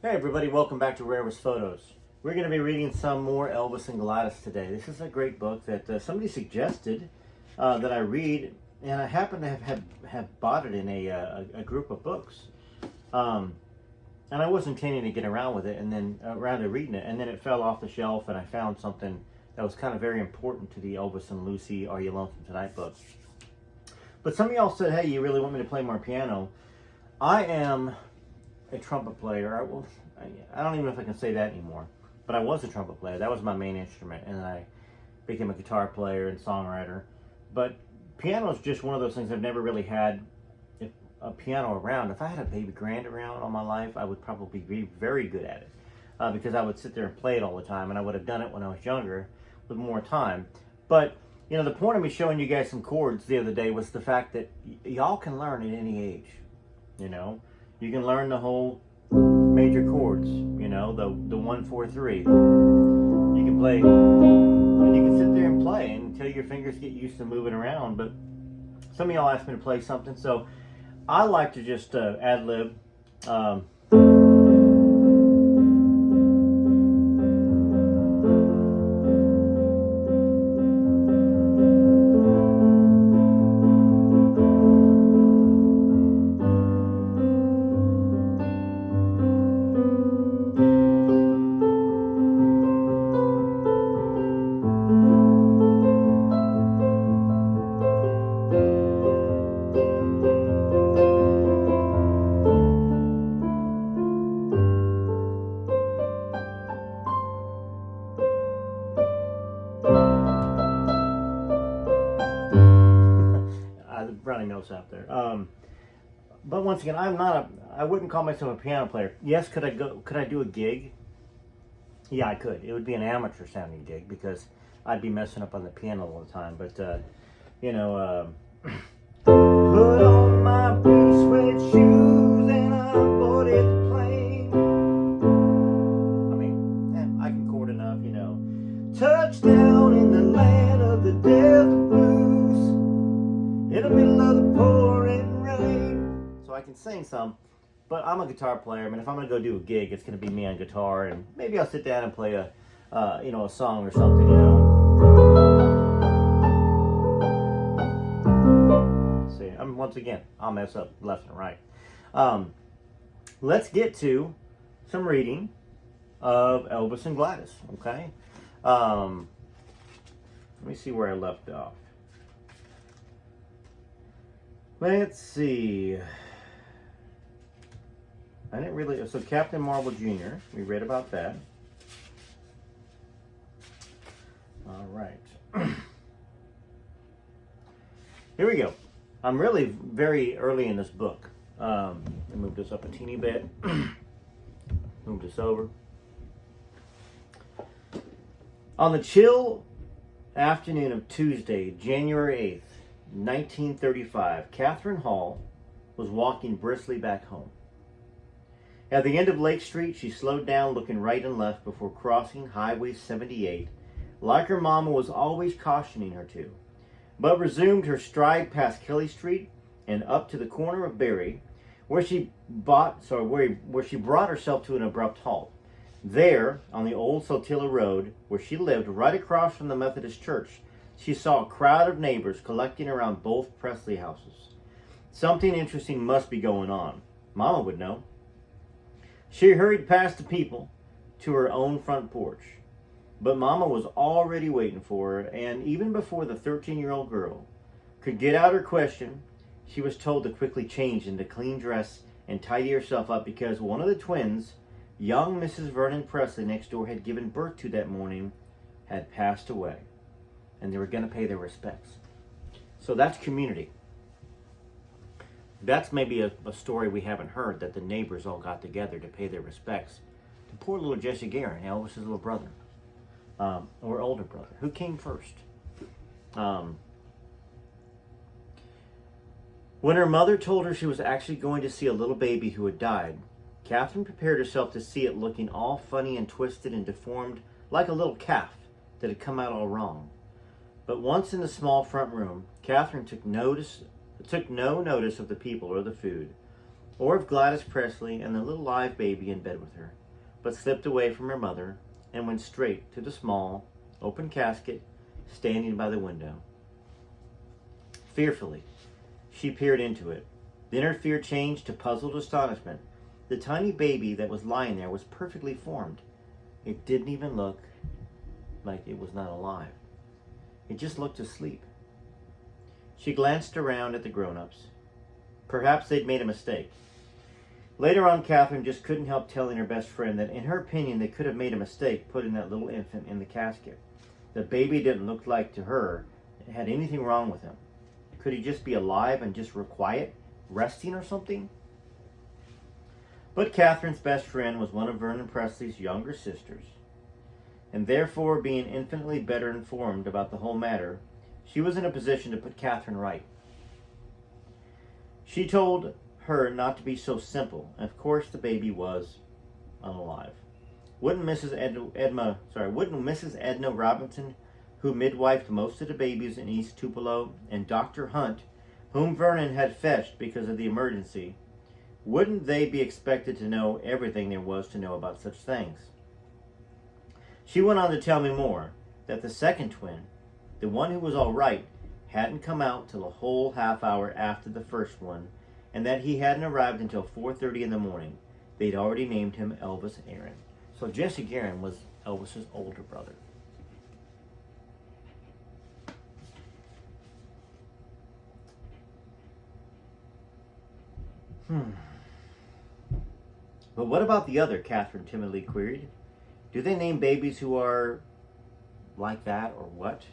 Hey everybody, welcome back to Rare Was Photos. We're going to be reading some more Elvis and Gladys today. This is a great book that somebody suggested that I read, and I happen to have bought it in a group of books. And I was intending to get around with it, and then around to reading it, and then it fell off the shelf, and I found something that was kind of very important to the Elvis and Lucy Are You Lonesome Tonight book. But some of y'all said, hey, you really want me to play more piano? I am a trumpet player. I don't even know if I can say that anymore, but I was a trumpet player. That was my main instrument, and I became a guitar player and songwriter. But piano is just one of those things I've never really had a piano around. If I had a baby grand around all my life, I would probably be very good at it because I would sit there and play it all the time, and I would have done it when I was younger with more time. But you know, the point of me showing you guys some chords the other day was the fact that y'all can learn at any age. You know, you can learn the whole major chords, you know, the 1, 4, 3. You can play, and you can sit there and play until your fingers get used to moving around. But some of y'all asked me to play something, so I like to just ad-lib. Running notes out there. But once again, I wouldn't call myself a piano player. Yes, could I do a gig? Yeah, I could. It would be an amateur sounding gig because I'd be messing up on the piano all the time. But, you know, put on my blue suede shoes and I boarded the plane. I mean, I can chord enough, you know. Touchdown in the land of the Delta Blues, in the middle of the pouring rain. So I can sing some, but I'm a guitar player. I mean, if I'm going to go do a gig, it's going to be me on guitar, and maybe I'll sit down and play a song or something, you know. See, once again, I'll mess up left and right. Let's get to some reading of Elvis and Gladys, okay? Let me see where I left off. Let's see. I didn't really... So Captain Marvel Jr., we read about that. All right. Here we go. I'm really very early in this book. Let me move this up a teeny bit. Move this over. On the chill afternoon of Tuesday, January 8th, 1935, Catherine Hall was walking briskly back home. At the end of Lake Street, she slowed down, looking right and left before crossing Highway 78, like her mama was always cautioning her to, but resumed her stride past Kelly Street and up to the corner of Berry, where she brought herself to an abrupt halt. There, on the old Sotilla Road, where she lived, right across from the Methodist Church, she saw a crowd of neighbors collecting around both Presley houses. Something interesting must be going on. Mama would know. She hurried past the people to her own front porch. But Mama was already waiting for her, and even before the 13-year-old girl could get out her question, she was told to quickly change into clean dress and tidy herself up because one of the twins, young Mrs. Vernon Presley next door, had given birth to that morning, had passed away. And they were going to pay their respects. So that's community. That's maybe a story we haven't heard, that the neighbors all got together to pay their respects to poor little Jesse Garon, Elvis' little brother, or older brother. Who came first? When her mother told her she was actually going to see a little baby who had died, Catherine prepared herself to see it looking all funny and twisted and deformed like a little calf that had come out all wrong. But once in the small front room, Catherine took no notice of the people or the food. or of Gladys Presley and the little live baby in bed with her, but slipped away from her mother and went straight to the small, open casket standing by the window. Fearfully, she peered into it. Then her fear changed to puzzled astonishment. The tiny baby that was lying there was perfectly formed. It didn't even look like it was not alive. It just looked asleep. She glanced around at the grown-ups. Perhaps they'd made a mistake. Later on, Catherine just couldn't help telling her best friend that in her opinion they could have made a mistake putting that little infant in the casket. The baby didn't look like to her it had anything wrong with him. Could he just be alive and just quiet, resting or something? But Catherine's best friend was one of Vernon Presley's younger sisters, and therefore, being infinitely better informed about the whole matter, she was in a position to put Catherine right. She told her not to be so simple, and of course the baby was unalive. Wouldn't Mrs. Edna Robinson, who midwifed most of the babies in East Tupelo, and Dr. Hunt, whom Vernon had fetched because of the emergency, wouldn't they be expected to know everything there was to know about such things? She went on to tell me more, that the second twin, the one who was all right, hadn't come out till a whole half hour after the first one, and that he hadn't arrived until 4:30 in the morning. They'd already named him Elvis Aaron. So Jesse Garon was Elvis's older brother. But what about the other? Catherine timidly queried. Do they name babies who are like that or what?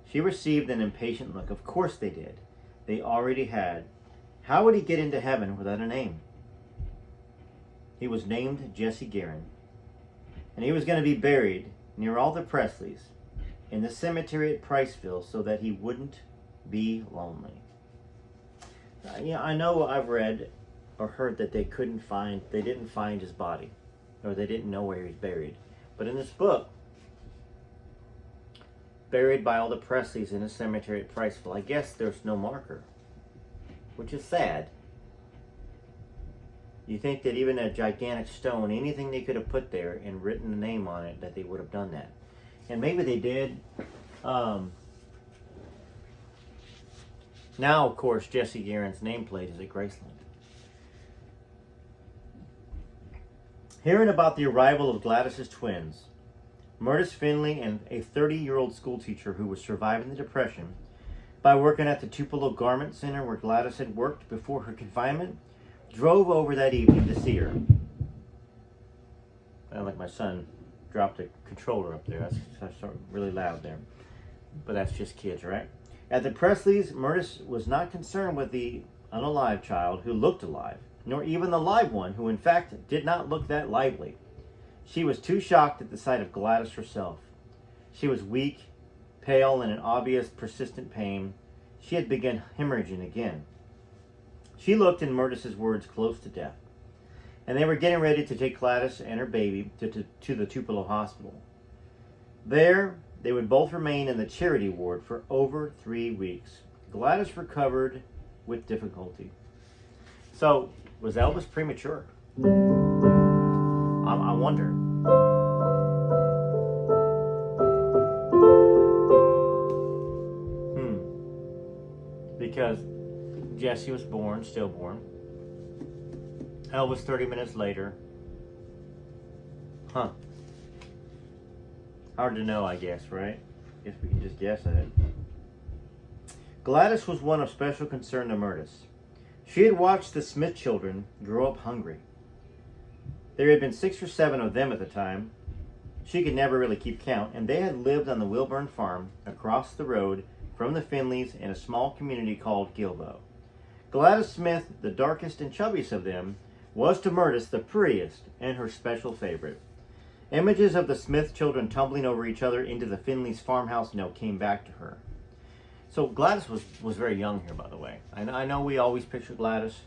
She received an impatient look. Of course they did. They already had. How would he get into heaven without a name? He was named Jesse Garon, and he was going to be buried near all the Presleys in the cemetery at Priceville so that he wouldn't be lonely. I know I've read or heard that they didn't find his body, or they didn't know where he was buried. But in this book, buried by all the Presleys in a cemetery at Priceville, I guess there's no marker, which is sad. You think that even a gigantic stone, anything they could have put there and written a name on it, that they would have done that. And maybe they did. Now, of course, Jesse Garon's nameplate is at Graceland. Hearing about the arrival of Gladys's twins, Murtis Finley and a 30-year-old schoolteacher who was surviving the Depression by working at the Tupelo Garment Center where Gladys had worked before her confinement, drove over that evening to see her. Sounded like my son dropped a controller up there. That's really loud there. But that's just kids, right? At the Presleys, Murtis was not concerned with the unalive child who looked alive, nor even the live one who in fact did not look that lively. She was too shocked at the sight of Gladys herself. She was weak, pale, and in obvious persistent pain. She had begun hemorrhaging again. She looked, in Murtis's words, close to death. And they were getting ready to take Gladys and her baby to the Tupelo hospital. There, they would both remain in the charity ward for over 3 weeks. Gladys recovered with difficulty. So, was Elvis premature? I wonder. Because Jesse was born, stillborn. Elvis 30 minutes later. Hard to know, I guess, right? Guess we can just guess at it. Gladys was one of special concern to Murtis. She had watched the Smith children grow up hungry. There had been 6 or 7 of them at the time. She could never really keep count, and they had lived on the Wilburn farm across the road from the Finleys in a small community called Gilbo. Gladys Smith, the darkest and chubbiest of them, was to Murtis the prettiest and her special favorite. Images of the Smith children tumbling over each other into the Finleys' farmhouse came back to her. So Gladys was very young here, by the way. I know we always picture Gladys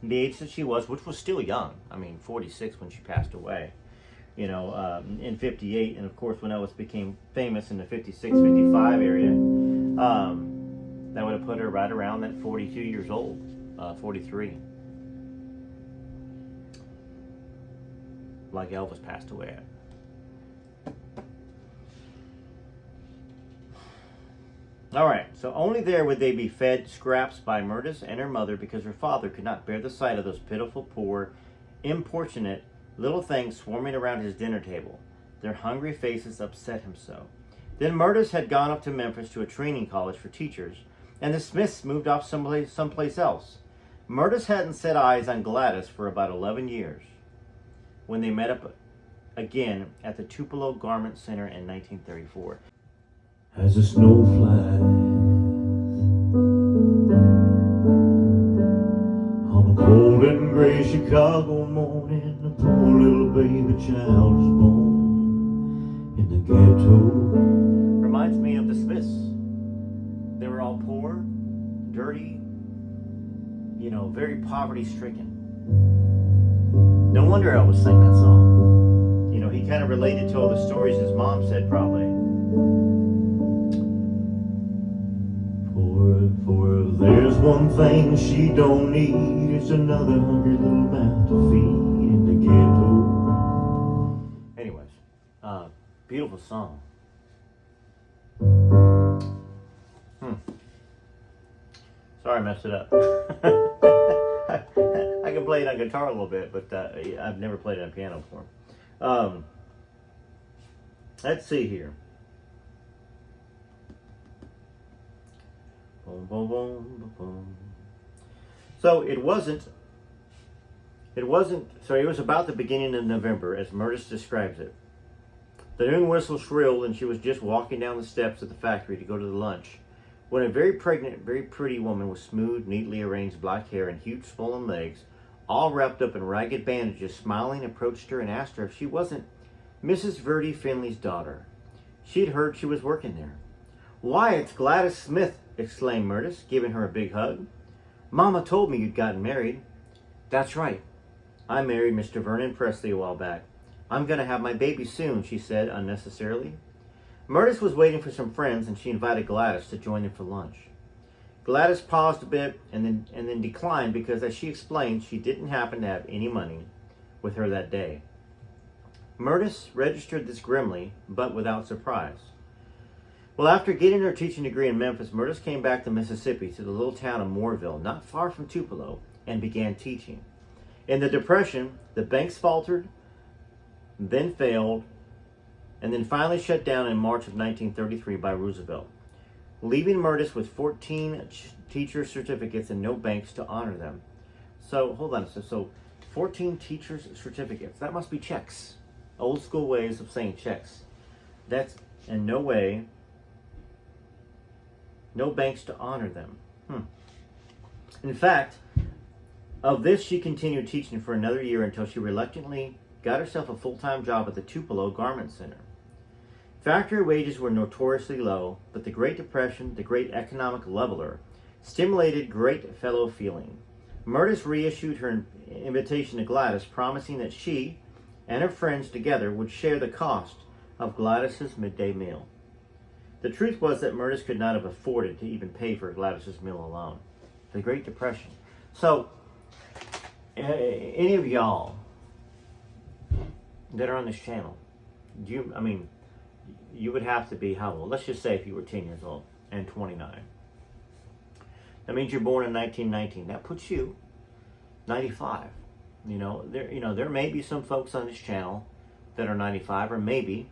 the age that she was, which was still young. I mean, 46 when she passed away. In 58, and of course when Elvis became famous in the 56, 55 area, that would have put her right around that 42 years old. 43. Like Elvis passed away at. Alright, so only there would they be fed scraps by Myrtis and her mother, because her father could not bear the sight of those pitiful, poor, importunate little things swarming around his dinner table. Their hungry faces upset him so. Then Myrtis had gone up to Memphis to a training college for teachers, and the Smiths moved off someplace else. Myrtis hadn't set eyes on Gladys for about 11 years, when they met up again at the Tupelo Garment Center in 1934. As the snow flies on a cold and gray Chicago morning, a poor little baby child is born in the ghetto. Reminds me of the Smiths. They were all poor, dirty, very poverty-stricken. No wonder Elvis sang that song. He kind of related to all the stories his mom said, probably. For there's one thing she don't need, it's another hungry little mouth to feed in the ghetto. Anyways, beautiful song. Sorry I messed it up. I can play it on guitar a little bit, but I've never played it on piano before. Let's see here. Boom, boom, boom, boom, boom. So it was about the beginning of November, as Myrtis describes it. The noon whistle shrilled, and she was just walking down the steps of the factory to go to the lunch, when a very pregnant, very pretty woman with smooth, neatly arranged black hair and huge swollen legs, all wrapped up in ragged bandages, smiling, approached her and asked her if she wasn't Mrs. Verdy Finley's daughter. She'd heard she was working there. "Why, it's Gladys Smith," exclaimed Myrtis, giving her a big hug. "Mama told me you'd gotten married." "That's right. I married Mr. Vernon Presley a while back. I'm going to have my baby soon," she said unnecessarily. Myrtis was waiting for some friends, and she invited Gladys to join them for lunch. Gladys paused a bit and then declined because, as she explained, she didn't happen to have any money with her that day. Myrtis registered this grimly, but without surprise. Well, after getting her teaching degree in Memphis, Myrtis came back to Mississippi, to the little town of Moorville, not far from Tupelo, and began teaching. In the Depression, the banks faltered, then failed, and then finally shut down in March of 1933 by Roosevelt, leaving Myrtis with 14 teacher certificates and no banks to honor them. So, hold on. So 14 teacher's certificates. That must be checks. Old school ways of saying checks. That's in no way, no banks to honor them. In fact, of this she continued teaching for another year until she reluctantly got herself a full-time job at the Tupelo Garment Center. Factory wages were notoriously low, but the Great Depression, the great economic leveler, stimulated great fellow feeling. Myrtis reissued her invitation to Gladys, promising that she and her friends together would share the cost of Gladys's midday meal. The truth was that Myrtis could not have afforded to even pay for Gladys's meal alone. The Great Depression. So, any of y'all that are on this channel, you would have to be how old? Let's just say if you were 10 years old and 29. That means you're born in 1919. That puts you 95. There may be some folks on this channel that are 95, or maybe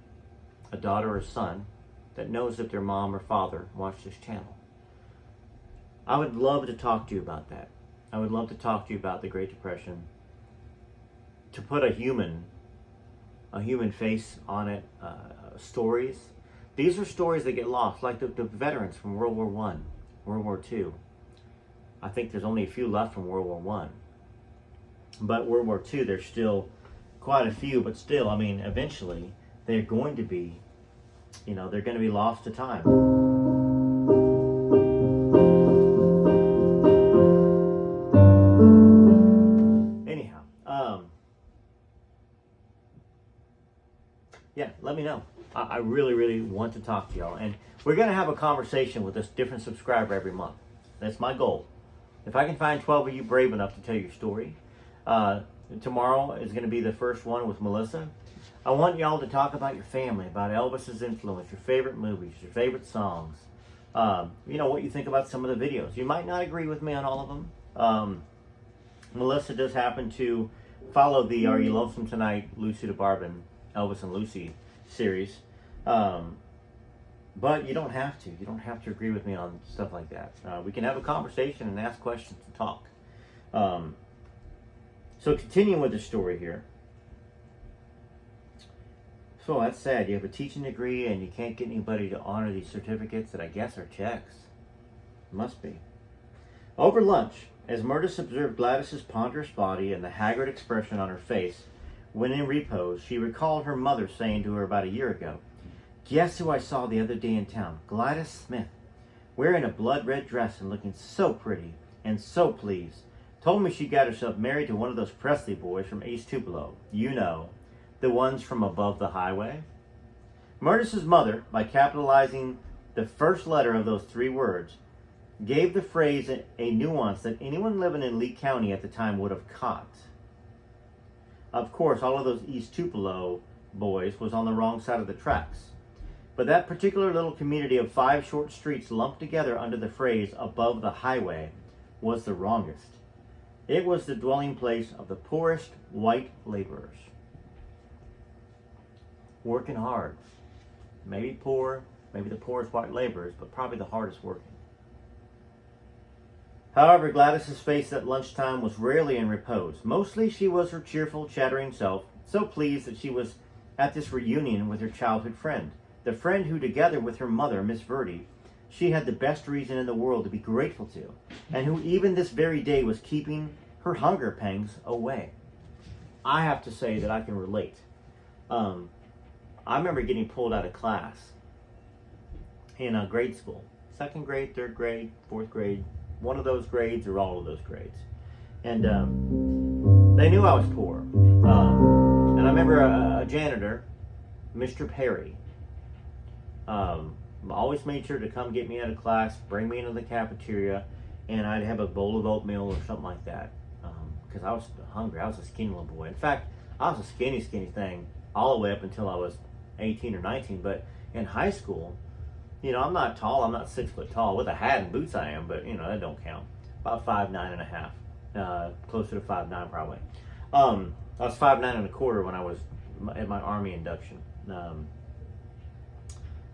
a daughter or son that knows that their mom or father watched this channel. I would love to talk to you about that. I would love to talk to you about the Great Depression, to put a human face on it. Stories. These are stories that get lost, like the veterans from World War I, World War II. I think there's only a few left from World War I. But World War II, there's still quite a few, but still, eventually, they're going to be, they're going to be lost to time. Anyhow, yeah, let me know. I really, really want to talk to y'all. And we're going to have a conversation with this different subscriber every month. That's my goal. If I can find 12 of you brave enough to tell your story, tomorrow is going to be the first one with Melissa. I want y'all to talk about your family, about Elvis's influence, your favorite movies, your favorite songs. You know, what you think about some of the videos. You might not agree with me on all of them. Melissa does happen to follow the Are You Lonesome Tonight, Lucy DeBarbin, Elvis and Lucy series. But you don't have to. You don't have to agree with me on stuff like that. We can have a conversation and ask questions and talk. So continuing with the story here. So that's sad. You have a teaching degree and you can't get anybody to honor these certificates that I guess are checks. Must be. Over lunch, as Murtis observed Gladys's ponderous body and the haggard expression on her face when in repose, she recalled her mother saying to her about a year ago, "Guess who I saw the other day in town? Gladys Smith, wearing a blood-red dress and looking so pretty and so pleased. Told me she got herself married to one of those Presley boys from East Tupelo. You know, the ones from above the highway." Murtis's mother, by capitalizing the first letter of those three words, gave the phrase a nuance that anyone living in Lee County at the time would have caught. Of course, all of those East Tupelo boys was on the wrong side of the tracks. But that particular little community of 5 short streets lumped together under the phrase above the highway was the wrongest. It was the dwelling place of the poorest white laborers. Working hard. Maybe poor, maybe the poorest white laborers, but probably the hardest working. However, Gladys's face at lunchtime was rarely in repose. Mostly she was her cheerful, chattering self, so pleased that she was at this reunion with her childhood friend. The friend who, together with her mother, Miss Verdi, she had the best reason in the world to be grateful to, and who even this very day was keeping her hunger pangs away. I have to say that I can relate. I remember getting pulled out of class in grade school. 2nd grade, 3rd grade, 4th grade, one of those grades or all of those grades. And they knew I was poor. And I remember a janitor, Mr. Perry, always made sure to come get me out of class, bring me into the cafeteria, and I'd have a bowl of oatmeal or something like that. Because I was hungry. I was a skinny little boy. In fact, I was a skinny thing all the way up until I was 18 or 19. But in high school, you know, I'm not tall. I'm not 6 foot tall. With a hat and boots I am, but, you know, that don't count. About 5'9" and a half. Closer to 5'9" probably. I was 5'9" and a quarter when I was at my Army induction.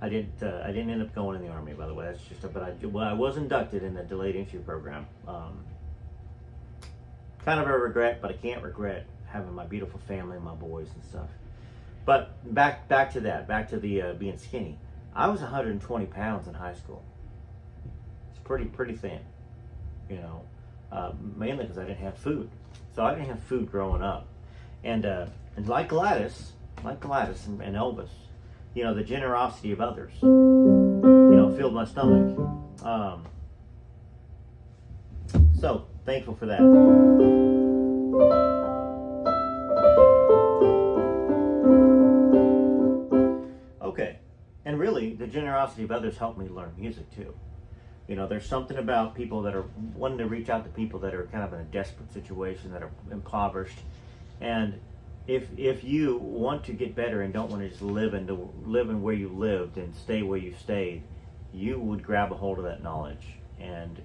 I didn't end up going in the Army, by the way. That's just, I was inducted in the delayed entry program. Kind of a regret, but I can't regret having my beautiful family and my boys and stuff. But back to that, back to the being skinny. I was 120 pounds in high school. It's pretty thin, you know, mainly because I didn't have food. So I didn't have food growing up, and like Gladys and Elvis, you know, the generosity of others, you know, filled my stomach. So thankful for that. Okay, and really, the generosity of others helped me learn music too. You know, there's something about people that are wanting to reach out to people that are kind of in a desperate situation, that are impoverished, and if you want to get better and don't want to just live in where you lived and stay where you stayed, you would grab a hold of that knowledge and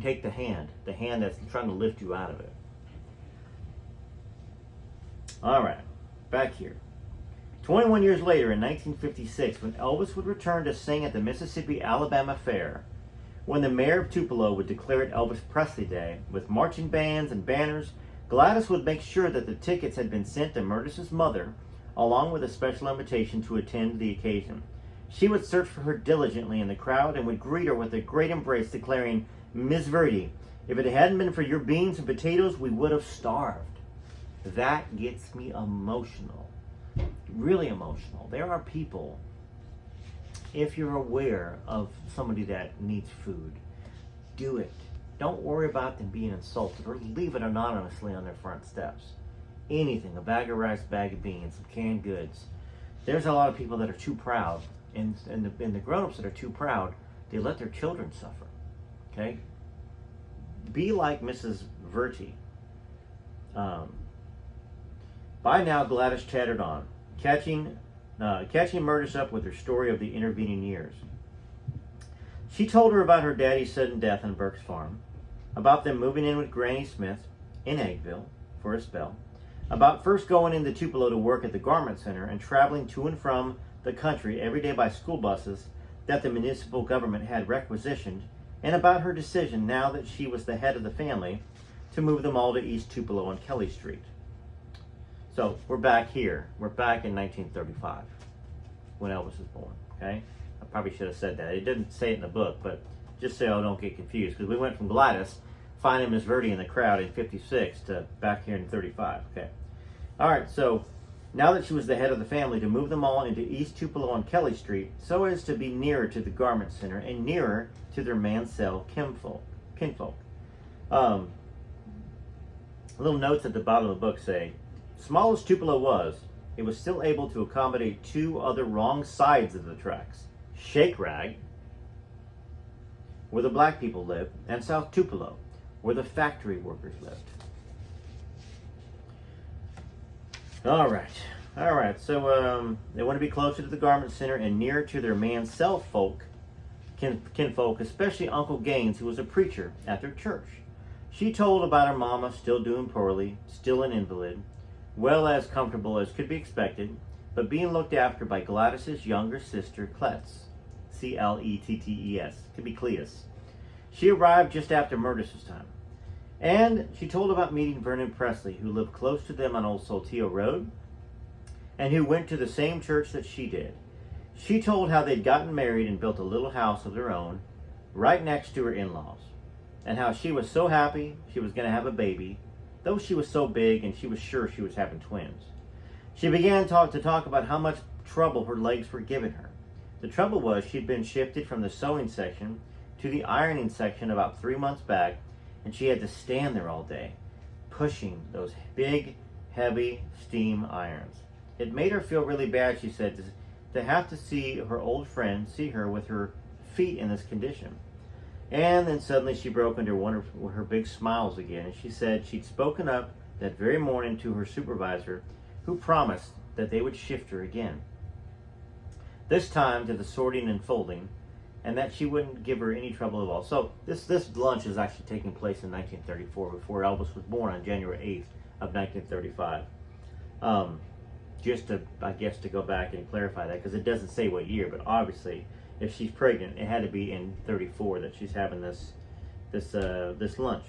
take the hand that's trying to lift you out of it. All right, back here. 21 years later, in 1956, when Elvis would return to sing at the Mississippi-Alabama Fair, when the mayor of Tupelo would declare it Elvis Presley Day, with marching bands and banners, Gladys would make sure that the tickets had been sent to Murtis's mother, along with a special invitation to attend the occasion. She would search for her diligently in the crowd and would greet her with a great embrace, declaring, "Miss Verdi, if it hadn't been for your beans and potatoes, we would have starved." That gets me emotional. Really emotional. There are people, if you're aware of somebody that needs food, do it. Don't worry about them being insulted, or leave it anonymously on their front steps. Anything, a bag of rice, bag of beans, some canned goods. There's a lot of people that are too proud, and the grown-ups that are too proud, they let their children suffer. Okay? be like Mrs. Verty. By now, Gladys chattered on, catching Murdis up with her story of the intervening years. She told her about her daddy's sudden death on Burke's farm, about them moving in with Granny Smith in Eggville for a spell, about first going into Tupelo to work at the garment center and traveling to and from the country every day by school buses that the municipal government had requisitioned, and about her decision, now that she was the head of the family, to move them all to East Tupelo on Kelly Street. So we're back here. We're back in 1935 when Elvis was born, okay? I probably should have said that. It didn't say it in the book, but just so I don't get confused, because we went from Gladys finding Miss Verty in the crowd in 56 to back here in 35, okay? All right, so now that she was the head of the family, to move them all into East Tupelo on Kelly Street so as to be nearer to the garment center and nearer to their Mansell kinfolk. Little notes at the bottom of the book say, small as Tupelo was, it was still able to accommodate two other wrong sides of the tracks. Shake Rag, where the black people lived, and South Tupelo, where the factory workers lived. All right. So they want to be closer to the garment center and nearer to their Mansell kinfolk, especially Uncle Gaines, who was a preacher at their church. She told about her mama still doing poorly, still an invalid, well as comfortable as could be expected, but being looked after by Gladys's younger sister, Cletts. Cletts. Could be Cletus. She arrived just after Murdis's time. And she told about meeting Vernon Presley, who lived close to them on Old Saltillo Road, and who went to the same church that she did. She told how they'd gotten married and built a little house of their own right next to her in-laws, and how she was so happy she was going to have a baby, though she was so big and she was sure she was having twins. She began to talk about how much trouble her legs were giving her. The trouble was she'd been shifted from the sewing section to the ironing section about 3 months back, and she had to stand there all day, pushing those big, heavy steam irons. It made her feel really bad, she said, to have to see her old friend see her with her feet in this condition. And then suddenly she broke into one of her big smiles again, and she said she'd spoken up that very morning to her supervisor, who promised that they would shift her again. This time to the sorting and folding, and that she wouldn't give her any trouble at all. So this lunch is actually taking place in 1934, before Elvis was born on January 8th of 1935. Just to, I guess, to go back and clarify that, because it doesn't say what year, but obviously, if she's pregnant, it had to be in 34 that she's having this lunch.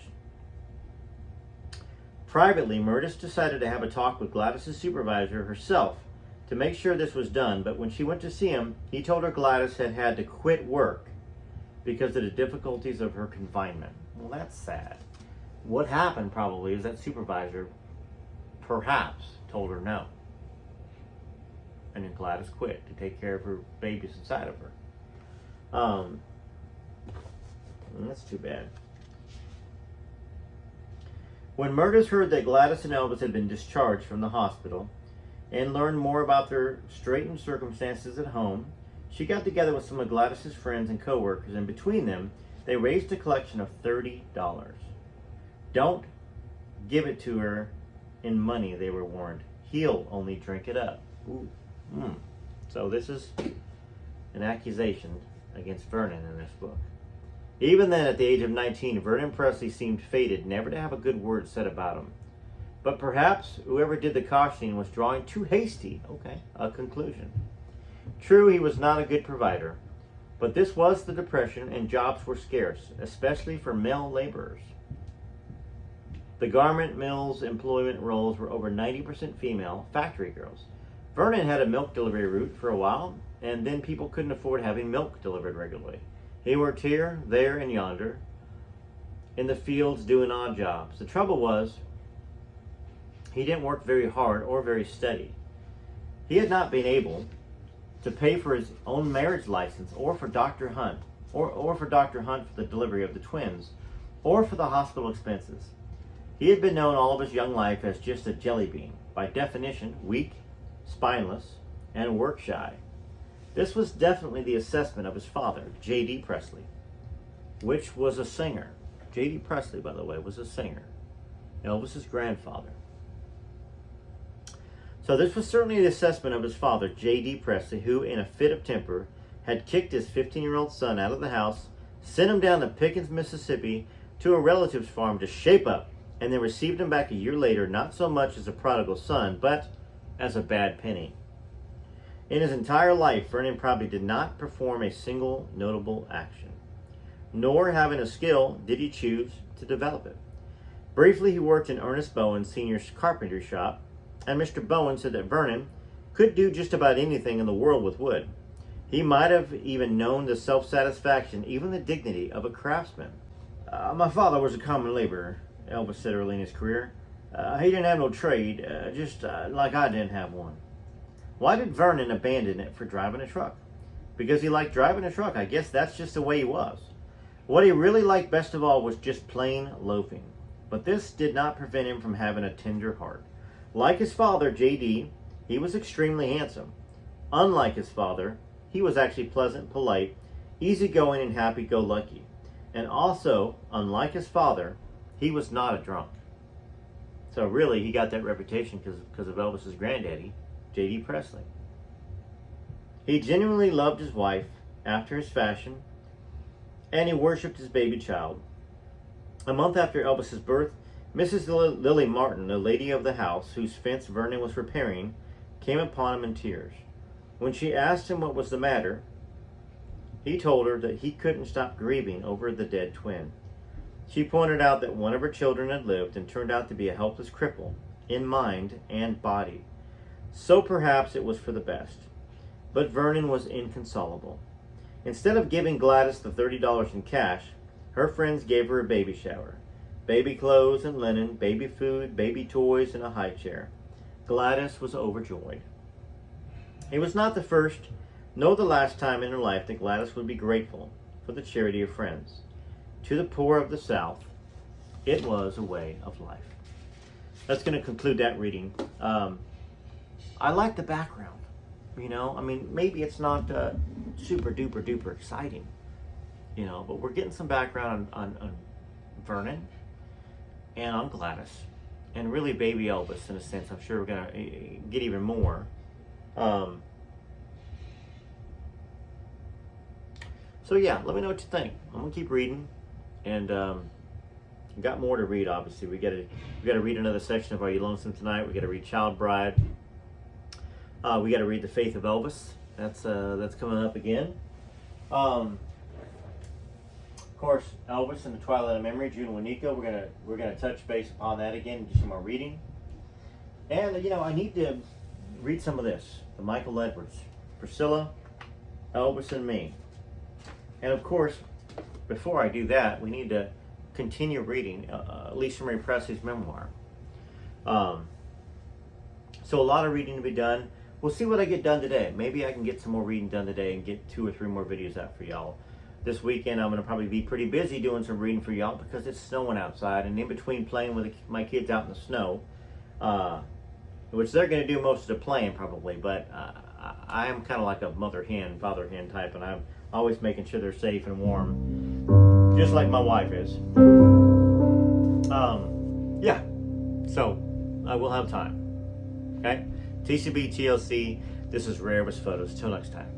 Privately, Murdis decided to have a talk with Gladys's supervisor herself to make sure this was done, but when she went to see him, he told her Gladys had to quit work because of the difficulties of her confinement. Well, that's sad. What happened probably is that supervisor perhaps told her no. And then Gladys quit to take care of her babies inside of her. That's too bad. When Murdis heard that Gladys and Elvis had been discharged from the hospital and learned more about their straitened circumstances at home, she got together with some of Gladys's friends and co-workers, and between them, they raised a collection of $30. Don't give it to her in money, they were warned. He'll only drink it up. Ooh. So this is an accusation against Vernon in this book. Even then, at the age of 19, Vernon Presley seemed fated never to have a good word said about him. But perhaps whoever did the cautioning was drawing too hasty, a conclusion. True, he was not a good provider, but this was the Depression and jobs were scarce, especially for male laborers. The garment mills' employment roles were over 90% female factory girls. Vernon had a milk delivery route for a while, and then people couldn't afford having milk delivered regularly. He worked here, there, and yonder, in the fields doing odd jobs. The trouble was, he didn't work very hard or very steady. He had not been able to pay for his own marriage license, or for Dr. Hunt, or for Dr. Hunt for the delivery of the twins, or for the hospital expenses. He had been known all of his young life as just a jelly bean, by definition, weak, spineless, and work-shy. This was definitely the assessment of his father, J.D. Presley, which was a singer. J.D. Presley, by the way, was a singer. Elvis's grandfather. So this was certainly the assessment of his father, J.D. Presley, who, in a fit of temper, had kicked his 15-year-old son out of the house, sent him down to Pickens, Mississippi, to a relative's farm to shape up, and then received him back a year later, not so much as a prodigal son, but as a bad penny. In his entire life, Vernon probably did not perform a single notable action, nor, having a skill, did he choose to develop it. Briefly, he worked in Ernest Bowen's senior's carpentry shop, and Mr. Bowen said that Vernon could do just about anything in the world with wood. He might have even known the self-satisfaction, even the dignity of a craftsman. My father was a common laborer, Elvis said early in his career. He didn't have no trade, just like I didn't have one. Why did Vernon abandon it for driving a truck? Because he liked driving a truck. I guess that's just the way he was. What he really liked best of all was just plain loafing. But this did not prevent him from having a tender heart. Like his father, J.D., he was extremely handsome. Unlike his father, he was actually pleasant, polite, easygoing, and happy-go-lucky. And also, unlike his father, he was not a drunk. So really, he got that reputation because of Elvis's granddaddy, J.D. Presley. He genuinely loved his wife after his fashion, and he worshipped his baby child. A month after Elvis's birth, Mrs. Lily Martin, the lady of the house whose fence Vernon was repairing, came upon him in tears. When she asked him what was the matter, he told her that he couldn't stop grieving over the dead twin. She pointed out that one of her children had lived and turned out to be a helpless cripple in mind and body. So perhaps it was for the best. But Vernon was inconsolable. Instead of giving Gladys the $30 in cash, her friends gave her a baby shower. Baby clothes and linen, baby food, baby toys, and a high chair. Gladys was overjoyed. It was not the first, nor the last time in her life that Gladys would be grateful for the charity of friends. To the poor of the South, it was a way of life. That's going to conclude that reading. I like the background. You know, I mean, maybe it's not super duper duper exciting, you know, but we're getting some background on Vernon and on Gladys and really baby Elvis in a sense. I'm sure we're going to get even more. So yeah, let me know what you think. I'm going to keep reading, and got more to read. Obviously, we got to read another section of Are You Lonesome Tonight? We got to read Child Bride. We got to read The Faith of Elvis. That's coming up again. Of course, Elvis and the Twilight of Memory, June Juanica. We're gonna touch base upon that again and do some more reading. And you know, I need to read some of this. The Michael Edwards, Priscilla, Elvis, and Me. And of course, before I do that, we need to continue reading Lisa Marie Presley's memoir. So a lot of reading to be done. We'll see what I get done today. Maybe I can get some more reading done today and get 2 or 3 more videos out for y'all. This weekend I'm going to probably be pretty busy doing some reading for y'all because it's snowing outside, and in between playing with my kids out in the snow, which they're going to do most of the playing probably, but I am kind of like a mother hen, father hen type, and I'm always making sure they're safe and warm, just like my wife is. Yeah, so I will have time. Okay? TCB TLC, this is Rare Elvis Photos. Till next time.